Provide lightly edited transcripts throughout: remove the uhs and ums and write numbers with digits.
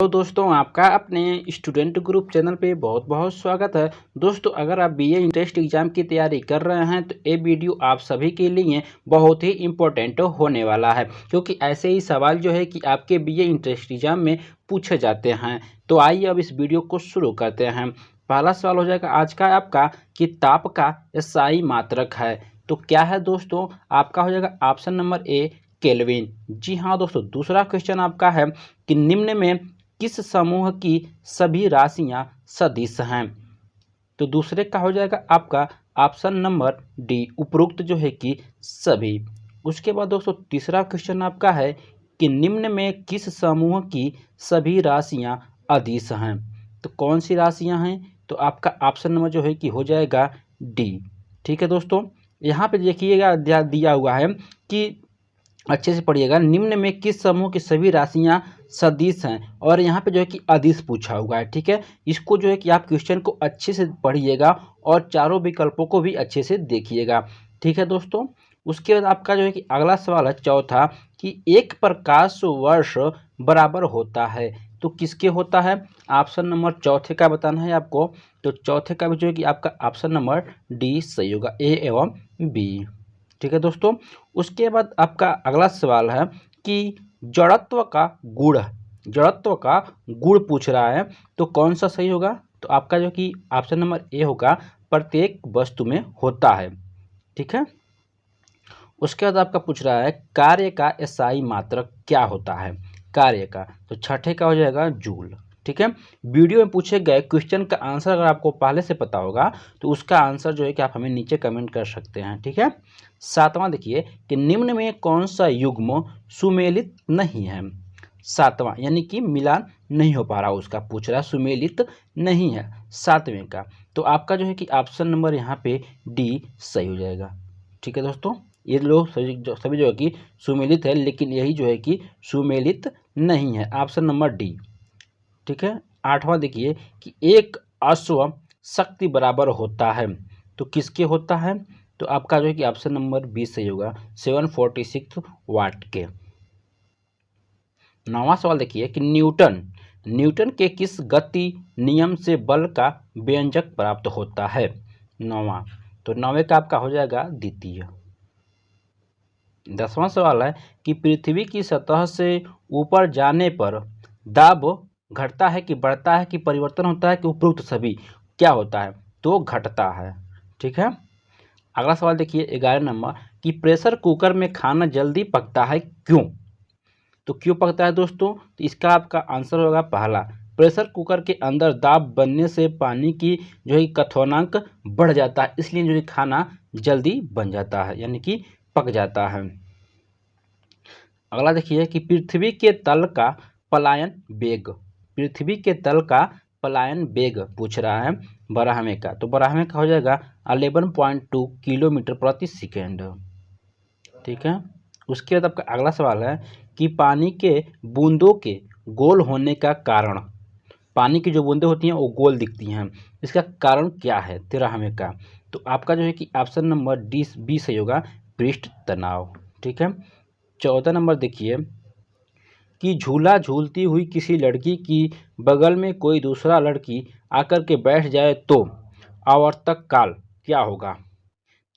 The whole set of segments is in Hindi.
तो दोस्तों आपका अपने स्टूडेंट ग्रुप चैनल पे बहुत बहुत स्वागत है। दोस्तों अगर आप बीए इंट्रेंस एग्जाम की तैयारी कर रहे हैं तो ये वीडियो आप सभी के लिए बहुत ही इम्पोर्टेंट होने वाला है, क्योंकि ऐसे ही सवाल जो है कि आपके बीए इंट्रेंस एग्जाम में पूछे जाते हैं। तो आइए अब इस वीडियो को शुरू करते हैं। पहला सवाल हो जाएगा आज का आपका कि ताप का SI मात्रक है। तो क्या है दोस्तों, आपका हो जाएगा ऑप्शन नंबर ए केल्विन। जी हाँ दोस्तों। दूसरा क्वेश्चन आपका है कि निम्न में किस समूह की सभी राशियां सदिश हैं। तो दूसरे का हो जाएगा आपका ऑप्शन नंबर डी उपरोक्त जो है कि सभी। उसके बाद दोस्तों तीसरा क्वेश्चन आपका है कि निम्न में किस समूह की सभी राशियां अदिश हैं। तो कौन सी राशियां हैं, तो आपका ऑप्शन नंबर जो है कि हो जाएगा डी। ठीक है दोस्तों, यहाँ पे देखिएगा दिया हुआ है कि अच्छे से पढ़िएगा, निम्न में किस समूह की सभी राशियां सदिश हैं, और यहाँ पे जो है कि अदिश पूछा हुआ है। ठीक है, इसको जो है कि आप क्वेश्चन को अच्छे से पढ़िएगा और चारों विकल्पों को भी अच्छे से देखिएगा। ठीक है दोस्तों। उसके बाद आपका जो है कि अगला सवाल है चौथा कि एक प्रकाश वर्ष बराबर होता है। तो किसके होता है, ऑप्शन नंबर चौथे का बताना है आपको। तो चौथे का भी जो है कि आपका ऑप्शन नंबर डी सही होगा, ए एवं बी। ठीक है दोस्तों। उसके बाद आपका अगला सवाल है कि जड़त्व का गुण पूछ रहा है। तो कौन सा सही होगा, तो आपका जो कि ऑप्शन नंबर ए होगा, प्रत्येक वस्तु में होता है। ठीक है। उसके बाद आपका पूछ रहा है कार्य का SI मात्रक क्या होता है। कार्य का, तो छठे का हो जाएगा जूल। ठीक है। वीडियो में पूछे गए क्वेश्चन का आंसर अगर आपको पहले से पता होगा तो उसका आंसर जो है कि आप हमें नीचे कमेंट कर सकते हैं। ठीक है। सातवां देखिए कि निम्न में कौन सा युग्म सुमेलित नहीं है। सातवां यानी कि मिलान नहीं हो पा रहा, उसका पूछ रहा है, सुमेलित नहीं है सातवें का। तो आपका जो है कि ऑप्शन नंबर यहाँ पे डी सही हो जाएगा। ठीक है दोस्तों, ये लोग सभी जो है कि सुमेलित है, लेकिन यही जो है कि सुमेलित नहीं है, ऑप्शन नंबर डी। ठीक है। आठवां देखिए कि एक अश्व शक्ति बराबर होता है। तो किसके होता है, तो आपका जो है कि ऑप्शन नंबर बी सही होगा, 746 वाट के। नौवां सवाल देखिए कि न्यूटन के किस गति नियम से बल का व्यंजक प्राप्त होता है। नौवां, तो नौवें का आपका हो जाएगा द्वितीय। 10वां सवाल है कि पृथ्वी की सतह से ऊपर जाने पर दाब घटता है कि बढ़ता है कि परिवर्तन होता है कि उपरोक्त सभी, क्या होता है, तो घटता है। ठीक है। अगला सवाल देखिए 11 नंबर कि प्रेशर कुकर में खाना जल्दी पकता है क्यों। तो क्यों पकता है दोस्तों, तो इसका आपका आंसर होगा पहला, प्रेशर कुकर के अंदर दाब बनने से पानी की जो है क्वथनांक बढ़ जाता है, इसलिए जो है खाना जल्दी बन जाता है, यानी कि पक जाता है। अगला देखिए कि पृथ्वी के तल का पलायन वेग पूछ रहा है ब्राह्मण का। तो ब्राह्मण का हो जाएगा 11.2 किलोमीटर प्रति सेकेंड। ठीक है। उसके बाद आपका अगला सवाल है कि पानी के बूंदों के गोल होने का कारण, पानी की जो बूंदें होती हैं वो गोल दिखती हैं, इसका कारण क्या है 13वें का। तो आपका जो है कि ऑप्शन नंबर डी बी सही होगा, पृष्ठ तनाव। ठीक है। 14 नंबर देखिए कि झूला झूलती हुई किसी लड़की की बगल में कोई दूसरा लड़की आकर के बैठ जाए तो आवर्तक काल क्या होगा।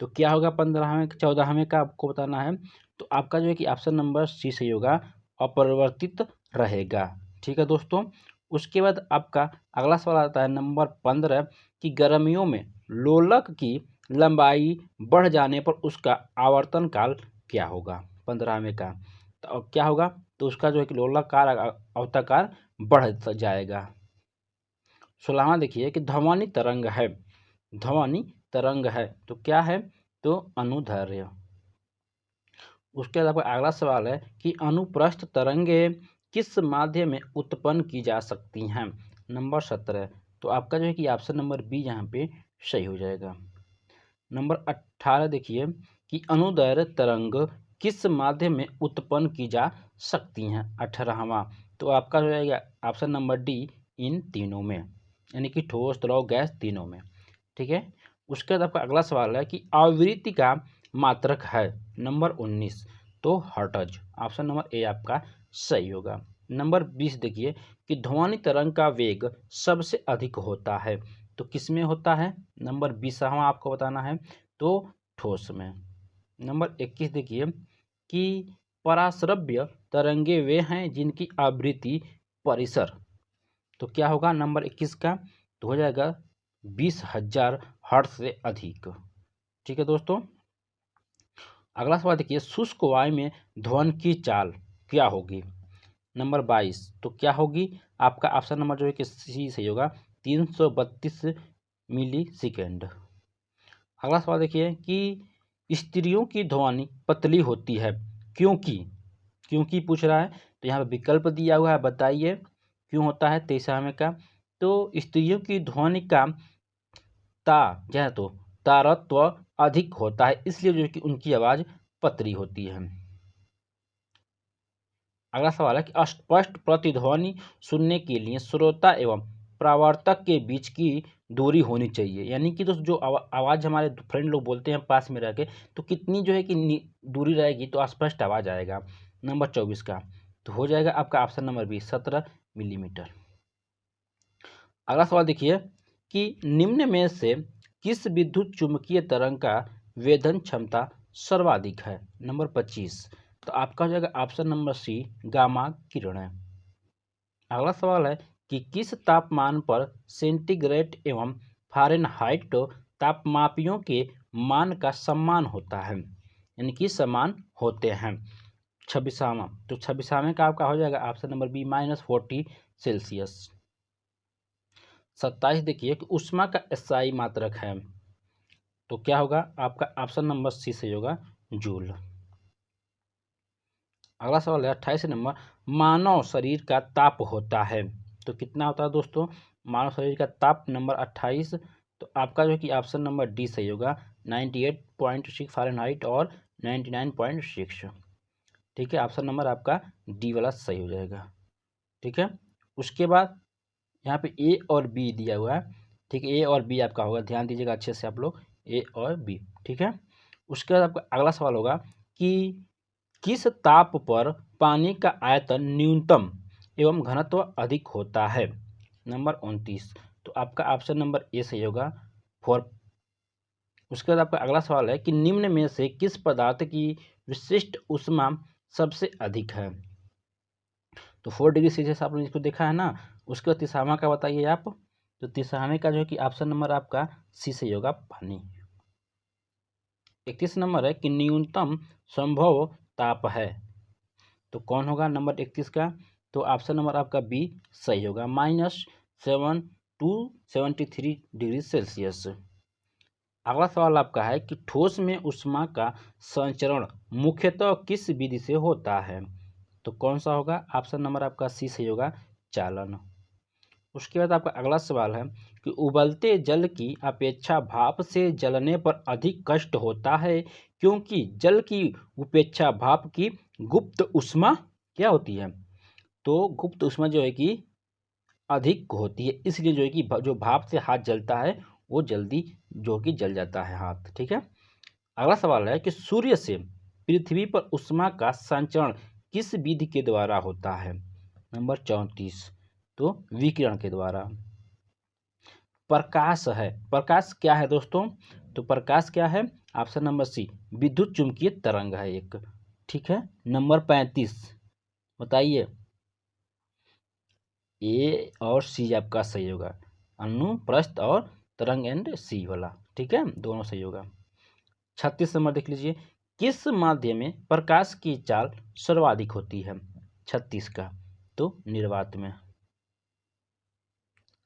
तो क्या होगा 15वें 14वें का आपको बताना है। तो आपका जो है कि ऑप्शन नंबर सी सही होगा, अपरिवर्तित रहेगा। ठीक है दोस्तों। उसके बाद आपका अगला सवाल आता है नंबर 15 कि गर्मियों में लोलक की लंबाई बढ़ जाने पर उसका आवर्तन काल क्या होगा 15वें का। तो क्या होगा, तो उसका जो है कि लोलकार अवताकार बढ़ जाएगा। 16वां देखिए कि ध्वनि तरंग है तो क्या है, तो अनुदैर्ध्य। उसके बाद आपका अगला सवाल है कि अनुप्रस्थ तरंगे किस माध्यम में उत्पन्न की जा सकती हैं। नंबर 17, तो आपका जो है कि ऑप्शन नंबर बी यहाँ पे सही हो जाएगा। नंबर 18 देखिए कि अनुदैर्ध्य तरंग किस माध्यम में उत्पन्न की जा सकती हैं 18वां। तो आपका हो जाएगा ऑप्शन नंबर डी, इन तीनों में, यानी कि ठोस द्रव गैस तीनों में। ठीक है। उसके बाद आपका अगला सवाल है कि आवृत्ति का मात्रक है नंबर 19, तो हर्ट्ज, ऑप्शन नंबर ए आपका सही होगा। नंबर 20 देखिए कि ध्वनि तरंग का वेग सबसे अधिक होता है, तो किस में होता है? नंबर 20वां आपको बताना है, तो ठोस में। नंबर 21 देखिए कि पराश्रव्य तरंगे वे हैं जिनकी आवृत्ति परिसर, तो क्या होगा नंबर 21 का? तो हो जाएगा 20,000 हर्ट्ज से अधिक। ठीक है दोस्तों, अगला सवाल देखिए शुष्क वायु में ध्वनि की चाल क्या होगी? नंबर 22, तो क्या होगी? आपका ऑप्शन नंबर जो है कि सी सही होगा, 332 मिली सेकेंड। अगला सवाल देखिए कि स्त्रियों की ध्वनि पतली होती है क्योंकि, क्योंकि पूछ रहा है, तो यहाँ पर विकल्प दिया हुआ है, बताइए क्यों होता है 23वें का? तो स्त्रियों की ध्वनि का क्या है, तो तारत्व अधिक होता है, इसलिए जो है कि उनकी आवाज पतली होती है। अगला सवाल है कि स्पष्ट प्रतिध्वनि सुनने के लिए श्रोता एवं परावर्तक के बीच की दूरी होनी चाहिए, यानी कि दोस्त जो आवाज़ हमारे फ्रेंड लोग बोलते हैं पास में रह के, तो कितनी जो है कि दूरी रहेगी तो स्पष्ट आवाज़ आएगा। नंबर 24 का तो हो जाएगा आपका ऑप्शन नंबर बी 17 मिलीमीटर। अगला सवाल देखिए कि निम्न में से किस विद्युत चुम्बकीय तरंग का वेधन क्षमता सर्वाधिक है? नंबर 25, तो आपका हो जाएगा ऑप्शन नंबर सी गामा किरणें। अगला सवाल है कि किस तापमान पर सेंटीग्रेड एवं फ़ारेनहाइट तापमापियों के मान का सम्मान होता है, यानी कि समान होते हैं? 26वां, तो 26वें का आपका हो जाएगा ऑप्शन नंबर बी -40 सेल्सियस। 27 देखिए कि ऊष्मा का SI मात्रक है, तो क्या होगा आपका ऑप्शन नंबर सी सही होगा, जूल। अगला सवाल है 28 नंबर, मानव शरीर का ताप होता है, तो कितना होता है दोस्तों मानव शरीर का ताप? नंबर 28, तो आपका जो है कि ऑप्शन नंबर डी सही होगा, 98.6 फ़ारेनहाइट और 99.6। ठीक है, ऑप्शन नंबर आपका डी वाला सही हो जाएगा। ठीक है, उसके बाद यहाँ पे ए और बी दिया हुआ है। ठीक है, ए और बी आपका होगा, ध्यान दीजिएगा अच्छे से आप लोग, ए और बी। ठीक है, उसके बाद आपका अगला सवाल होगा कि किस ताप पर पानी का आयतन न्यूनतम एवं घनत्व अधिक होता है? नंबर 29, तो आपका ऑप्शन नंबर ए सही होगा, 4। उसके बाद आपका अगला सवाल है कि निम्न में से किस पदार्थ की विशिष्ट ऊष्मा सबसे अधिक है? तो 4 डिग्री सेल्सियस आपने इसको देखा है ना। उसके बाद 30वां का बताइए आप, तो 30वें का जो है कि ऑप्शन नंबर आपका सी सही होगा, पानी। 31 नंबर है कि न्यूनतम संभव ताप है, तो कौन होगा नंबर 31 का? तो ऑप्शन नंबर आपका बी सही होगा, -7 to 73 डिग्री सेल्सियस। अगला सवाल आपका है कि ठोस में ऊष्मा का संचरण मुख्यतः किस विधि से होता है? तो कौन सा होगा? ऑप्शन नंबर आपका सी सही होगा, चालन। उसके बाद आपका अगला सवाल है कि उबलते जल की अपेक्षा भाप से जलने पर अधिक कष्ट होता है क्योंकि जल की उपेक्षा भाप की गुप्त ऊष्मा क्या होती है? तो गुप्त ऊष्मा जो है कि अधिक होती है, इसलिए जो है कि जो भाप से हाथ जलता है वो जल्दी जो कि जल जाता है हाथ। ठीक है, अगला सवाल है कि सूर्य से पृथ्वी पर ऊष्मा का संचरण किस विधि के द्वारा होता है? नंबर 34, तो विकिरण के द्वारा। प्रकाश है, प्रकाश क्या है दोस्तों? तो प्रकाश क्या है? ऑप्शन नंबर सी विद्युत चुम्बकीय तरंग है एक। ठीक है, नंबर 35 बताइए, ए और सी आपका सही होगा, अनुप्रस्थ और तरंग एंड सी वाला। ठीक है, दोनों सही होगा। 36 नंबर देख लीजिए, किस माध्यम में प्रकाश की चाल सर्वाधिक होती है? 36 का, तो निर्वात में।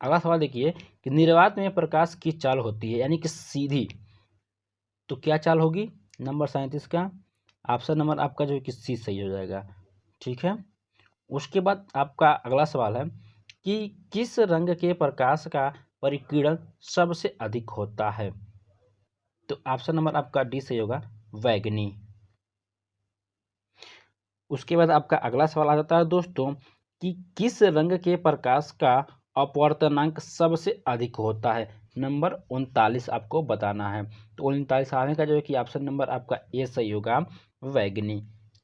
अगला सवाल देखिए कि निर्वात में प्रकाश की चाल होती है यानी कि सीधी, तो क्या चाल होगी? नंबर 37 का ऑप्शन नंबर आपका जो है कि सी सही हो जाएगा। ठीक है, उसके बाद आपका अगला सवाल है कि किस रंग के प्रकाश का परिकिरण सबसे अधिक होता है? तो ऑप्शन नंबर आपका डी सही होगा, बैगनी। उसके बाद आपका अगला सवाल आ जाता है दोस्तों कि किस रंग के प्रकाश का अपवर्तनांक सबसे अधिक होता है? नंबर 39 आपको बताना है, तो 39 आने का जो है कि ऑप्शन नंबर आपका ए सही होगा, बैगनी।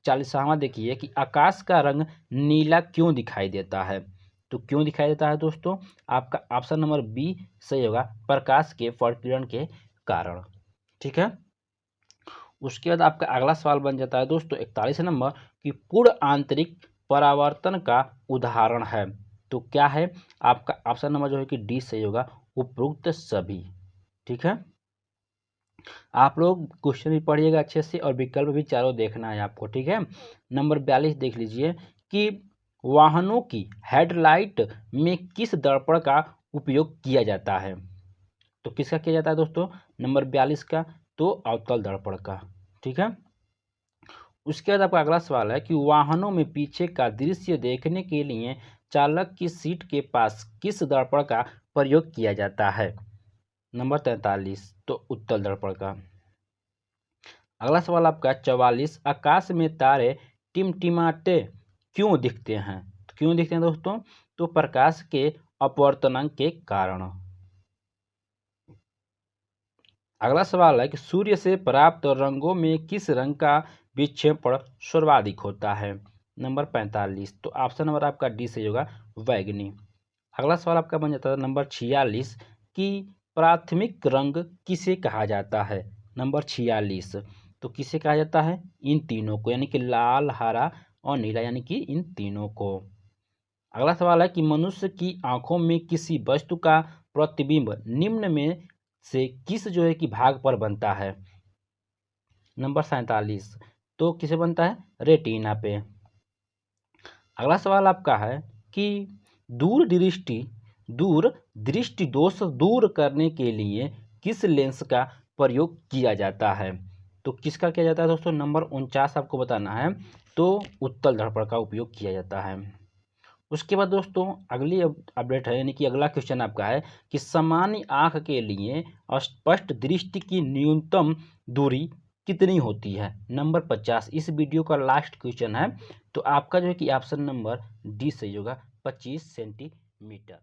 41वां देखिए कि आकाश का रंग नीला क्यों दिखाई देता है। तो क्यों दिखाई देता है दोस्तों, आपका ऑप्शन नंबर बी सही होगा, प्रकाश के प्रकीर्णन के कारण। ठीक है, उसके बाद आपका अगला सवाल बन जाता है दोस्तों 41 नंबर कि पूर्ण आंतरिक परावर्तन का उदाहरण है। तो क्या है, आपका ऑप्शन नंबर जो है कि डी सही होगा, उपरोक्त सभी। ठीक है, आप लोग क्वेश्चन भी पढ़िएगा अच्छे से और विकल्प भी चारों देखना है आपको। ठीक है, नंबर 42 देख लीजिए कि वाहनों की हेडलाइट में किस दर्पण का उपयोग किया जाता है। तो किसका किया जाता है दोस्तों, नंबर 42 का, तो अवतल दर्पण का। ठीक है, उसके बाद आपका अगला सवाल है कि वाहनों में पीछे का दृश्य देखने के लिए चालक की सीट के पास किस दर्पण का प्रयोग किया जाता है। नंबर 43, तो उत्तल दर्पण का। अगला सवाल आपका 44, आकाश में तारे टिमटिमाते क्यों दिखते हैं। तो क्यों दिखते हैं दोस्तों, तो प्रकाश के अपवर्तनांक के कारण। अगला सवाल है कि सूर्य से प्राप्त रंगों में किस रंग का विक्षेपण सर्वाधिक होता है। नंबर 45, तो ऑप्शन नंबर आपका डी सही होगा, बैगनी। अगला सवाल आपका बन जाता है नंबर 46 कि प्राथमिक रंग किसे कहा जाता है। नंबर 46, तो किसे कहा जाता है, इन तीनों को, यानी कि लाल, हरा और नीला, यानी कि इन तीनों को। अगला सवाल है कि मनुष्य की आंखों में किसी वस्तु का प्रतिबिंब निम्न में से किस जो है कि भाग पर बनता है। नंबर 47, तो किसे बनता है, रेटिना पे। अगला सवाल आपका है कि दूर दृष्टि दोष दूर करने के लिए किस लेंस का प्रयोग किया जाता है। तो किसका किया जाता है दोस्तों, नंबर 49 आपको बताना है, तो उत्तल दर्पण का उपयोग किया जाता है। उसके बाद दोस्तों अगली अपडेट है, यानी कि अगला क्वेश्चन आपका है कि सामान्य आंख के लिए स्पष्ट दृष्टि की न्यूनतम दूरी कितनी होती है। नंबर 50 इस वीडियो का लास्ट क्वेश्चन है, तो आपका जो है कि ऑप्शन नंबर डी सही होगा, 25 सेंटीमीटर।